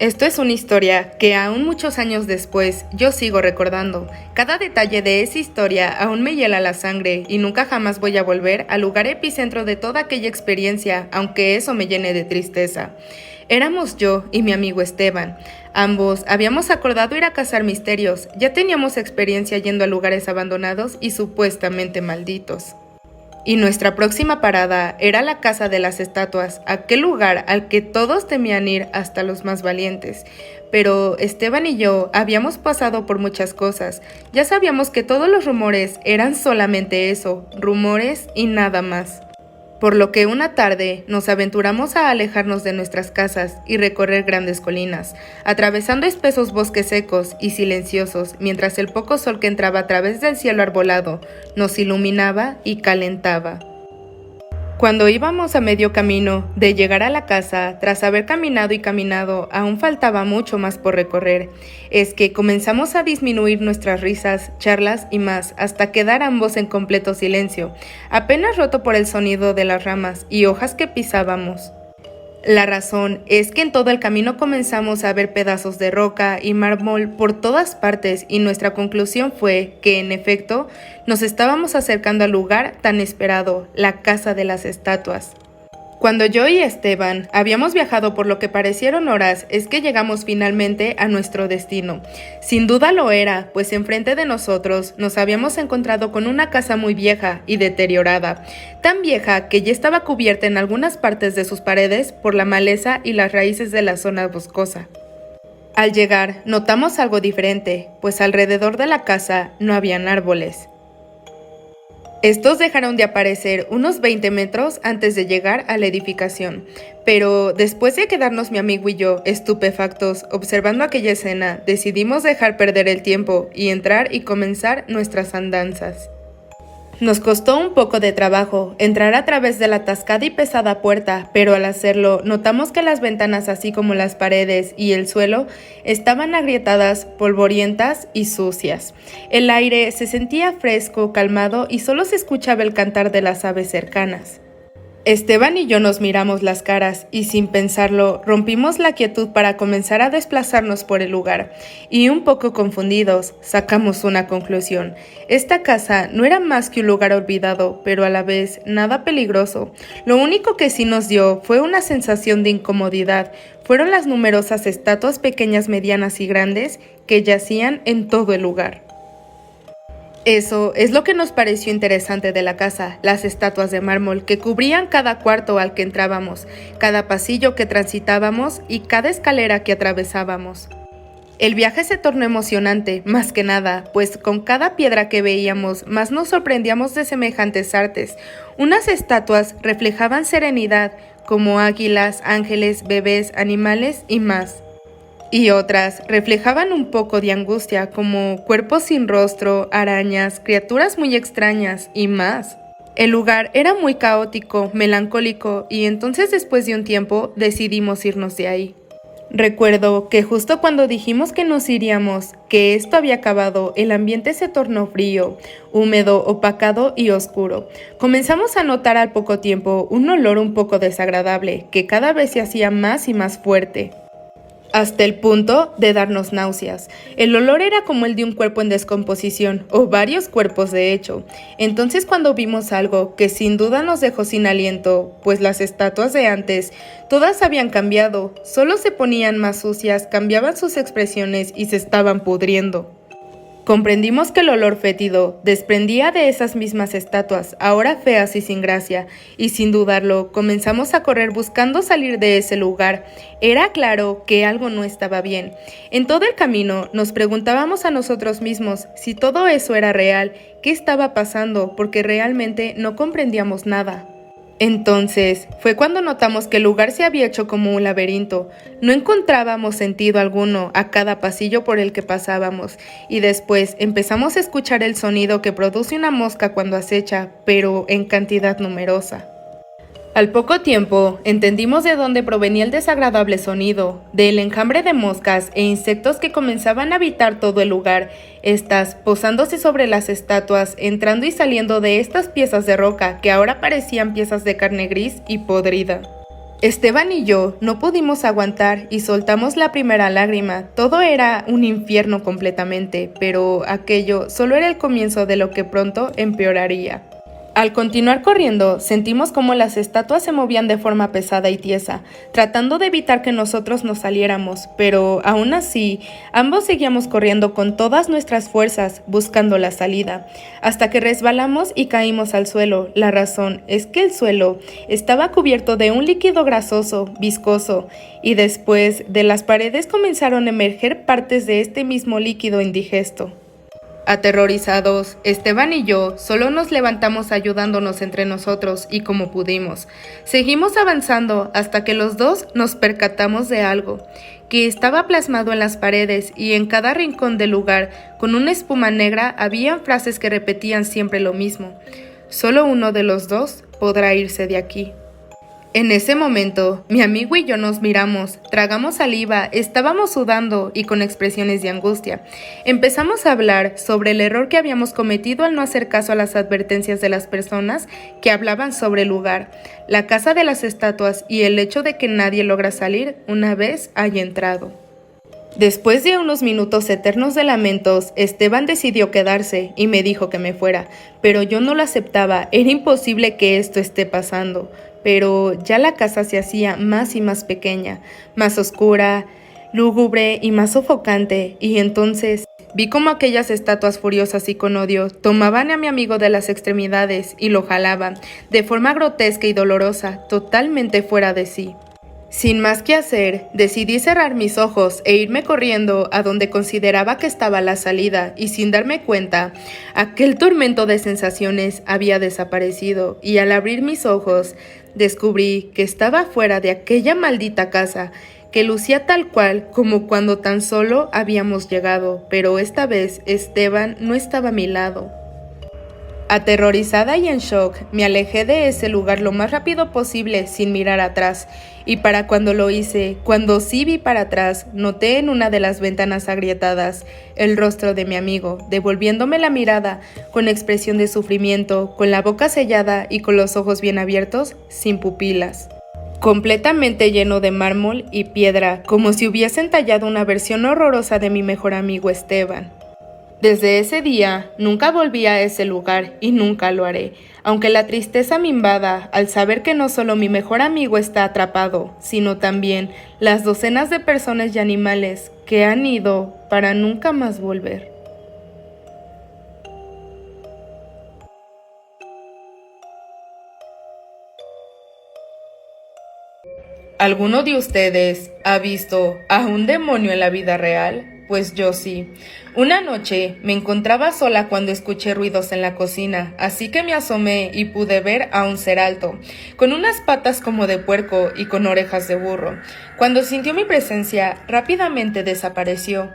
Esto es una historia que aún muchos años después yo sigo recordando. Cada detalle de esa historia aún me hiela la sangre y nunca jamás voy a volver al lugar epicentro de toda aquella experiencia, aunque eso me llene de tristeza. Éramos yo y mi amigo Esteban. Ambos habíamos acordado ir a cazar misterios, ya teníamos experiencia yendo a lugares abandonados y supuestamente malditos. Y nuestra próxima parada era la Casa de las Estatuas, aquel lugar al que todos temían ir hasta los más valientes. Pero Esteban y yo habíamos pasado por muchas cosas. Ya sabíamos que todos los rumores eran solamente eso, rumores y nada más. Por lo que una tarde nos aventuramos a alejarnos de nuestras casas y recorrer grandes colinas, atravesando espesos bosques secos y silenciosos, mientras el poco sol que entraba a través del cielo arbolado nos iluminaba y calentaba. Cuando íbamos a medio camino de llegar a la casa, tras haber caminado y caminado, aún faltaba mucho más por recorrer. Es que comenzamos a disminuir nuestras risas, charlas y más, hasta quedar ambos en completo silencio, apenas roto por el sonido de las ramas y hojas que pisábamos. La razón es que en todo el camino comenzamos a ver pedazos de roca y mármol por todas partes y nuestra conclusión fue que, en efecto, nos estábamos acercando al lugar tan esperado, la Casa de las Estatuas. Cuando yo y Esteban habíamos viajado por lo que parecieron horas, es que llegamos finalmente a nuestro destino. Sin duda lo era, pues enfrente de nosotros nos habíamos encontrado con una casa muy vieja y deteriorada, tan vieja que ya estaba cubierta en algunas partes de sus paredes por la maleza y las raíces de la zona boscosa. Al llegar, notamos algo diferente, pues alrededor de la casa no habían árboles. Estos dejaron de aparecer unos 20 metros antes de llegar a la edificación, pero después de quedarnos mi amigo y yo estupefactos observando aquella escena, decidimos dejar perder el tiempo y entrar y comenzar nuestras andanzas. Nos costó un poco de trabajo entrar a través de la atascada y pesada puerta, pero al hacerlo notamos que las ventanas así como las paredes y el suelo estaban agrietadas, polvorientas y sucias. El aire se sentía fresco, calmado y solo se escuchaba el cantar de las aves cercanas. Esteban y yo nos miramos las caras y sin pensarlo rompimos la quietud para comenzar a desplazarnos por el lugar y un poco confundidos sacamos una conclusión. Esta casa no era más que un lugar olvidado, pero a la vez nada peligroso. Lo único que sí nos dio fue una sensación de incomodidad. Fueron las numerosas estatuas pequeñas, medianas y grandes que yacían en todo el lugar. Eso es lo que nos pareció interesante de la casa, las estatuas de mármol que cubrían cada cuarto al que entrábamos, cada pasillo que transitábamos y cada escalera que atravesábamos. El viaje se tornó emocionante, más que nada, pues con cada piedra que veíamos más nos sorprendíamos de semejantes artes. Unas estatuas reflejaban serenidad, como águilas, ángeles, bebés, animales y más. Y otras reflejaban un poco de angustia, como cuerpos sin rostro, arañas, criaturas muy extrañas y más. El lugar era muy caótico, melancólico, y entonces después de un tiempo decidimos irnos de ahí. Recuerdo que justo cuando dijimos que nos iríamos, que esto había acabado, el ambiente se tornó frío, húmedo, opacado y oscuro. Comenzamos a notar al poco tiempo un olor un poco desagradable, que cada vez se hacía más y más fuerte, hasta el punto de darnos náuseas. El olor era como el de un cuerpo en descomposición, o varios cuerpos de hecho. Entonces cuando vimos algo que sin duda nos dejó sin aliento, pues las estatuas de antes, todas habían cambiado, solo se ponían más sucias, cambiaban sus expresiones y se estaban pudriendo. Comprendimos que el olor fétido desprendía de esas mismas estatuas, ahora feas y sin gracia, y sin dudarlo, comenzamos a correr buscando salir de ese lugar. Era claro que algo no estaba bien. En todo el camino nos preguntábamos a nosotros mismos si todo eso era real, qué estaba pasando, porque realmente no comprendíamos nada. Entonces, fue cuando notamos que el lugar se había hecho como un laberinto. No encontrábamos sentido alguno a cada pasillo por el que pasábamos, y después empezamos a escuchar el sonido que produce una mosca cuando acecha, pero en cantidad numerosa. Al poco tiempo, entendimos de dónde provenía el desagradable sonido, del enjambre de moscas e insectos que comenzaban a habitar todo el lugar, estas posándose sobre las estatuas, entrando y saliendo de estas piezas de roca que ahora parecían piezas de carne gris y podrida. Esteban y yo no pudimos aguantar y soltamos la primera lágrima. Todo era un infierno completamente, pero aquello solo era el comienzo de lo que pronto empeoraría. Al continuar corriendo, sentimos como las estatuas se movían de forma pesada y tiesa, tratando de evitar que nosotros nos saliéramos, pero aún así, ambos seguíamos corriendo con todas nuestras fuerzas, buscando la salida, hasta que resbalamos y caímos al suelo. La razón es que el suelo estaba cubierto de un líquido grasoso, viscoso, y después de las paredes comenzaron a emerger partes de este mismo líquido indigesto. Aterrorizados, Esteban y yo solo nos levantamos ayudándonos entre nosotros y como pudimos. Seguimos avanzando hasta que los dos nos percatamos de algo, que estaba plasmado en las paredes y en cada rincón del lugar, con una espuma negra, habían frases que repetían siempre lo mismo. Solo uno de los dos podrá irse de aquí. En ese momento, mi amigo y yo nos miramos, tragamos saliva, estábamos sudando y con expresiones de angustia. Empezamos a hablar sobre el error que habíamos cometido al no hacer caso a las advertencias de las personas que hablaban sobre el lugar, la casa de las estatuas y el hecho de que nadie logra salir una vez haya entrado. Después de unos minutos eternos de lamentos, Esteban decidió quedarse y me dijo que me fuera, pero yo no lo aceptaba, era imposible que esto esté pasando. Pero ya la casa se hacía más y más pequeña, más oscura, lúgubre y más sofocante, y entonces vi como aquellas estatuas furiosas y con odio tomaban a mi amigo de las extremidades y lo jalaban, de forma grotesca y dolorosa, totalmente fuera de sí. Sin más que hacer, decidí cerrar mis ojos e irme corriendo a donde consideraba que estaba la salida y sin darme cuenta, aquel tormento de sensaciones había desaparecido y al abrir mis ojos, descubrí que estaba fuera de aquella maldita casa, que lucía tal cual como cuando tan solo habíamos llegado, pero esta vez Esteban no estaba a mi lado. Aterrorizada y en shock, me alejé de ese lugar lo más rápido posible sin mirar atrás, y para cuando lo hice, cuando sí vi para atrás, noté en una de las ventanas agrietadas el rostro de mi amigo, devolviéndome la mirada con expresión de sufrimiento, con la boca sellada y con los ojos bien abiertos, sin pupilas. Completamente lleno de mármol y piedra, como si hubiesen tallado una versión horrorosa de mi mejor amigo Esteban. Desde ese día, nunca volví a ese lugar y nunca lo haré, aunque la tristeza me invada al saber que no solo mi mejor amigo está atrapado, sino también las docenas de personas y animales que han ido para nunca más volver. ¿Alguno de ustedes ha visto a un demonio en la vida real? Pues yo sí. Una noche me encontraba sola cuando escuché ruidos en la cocina, así que me asomé y pude ver a un ser alto, con unas patas como de puerco y con orejas de burro. Cuando sintió mi presencia, rápidamente desapareció.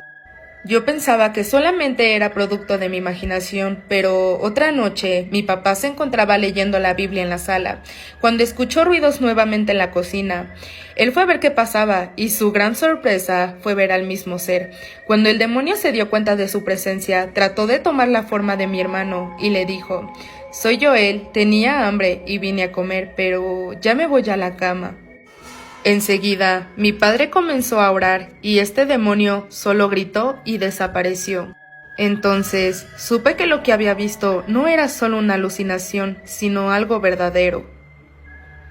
Yo pensaba que solamente era producto de mi imaginación, pero otra noche mi papá se encontraba leyendo la Biblia en la sala, cuando escuchó ruidos nuevamente en la cocina. Él fue a ver qué pasaba, y su gran sorpresa fue ver al mismo ser. Cuando el demonio se dio cuenta de su presencia, trató de tomar la forma de mi hermano, y le dijo: «Soy Joel, tenía hambre y vine a comer, pero ya me voy a la cama». Enseguida, mi padre comenzó a orar y este demonio solo gritó y desapareció. Entonces, supe que lo que había visto no era solo una alucinación, sino algo verdadero.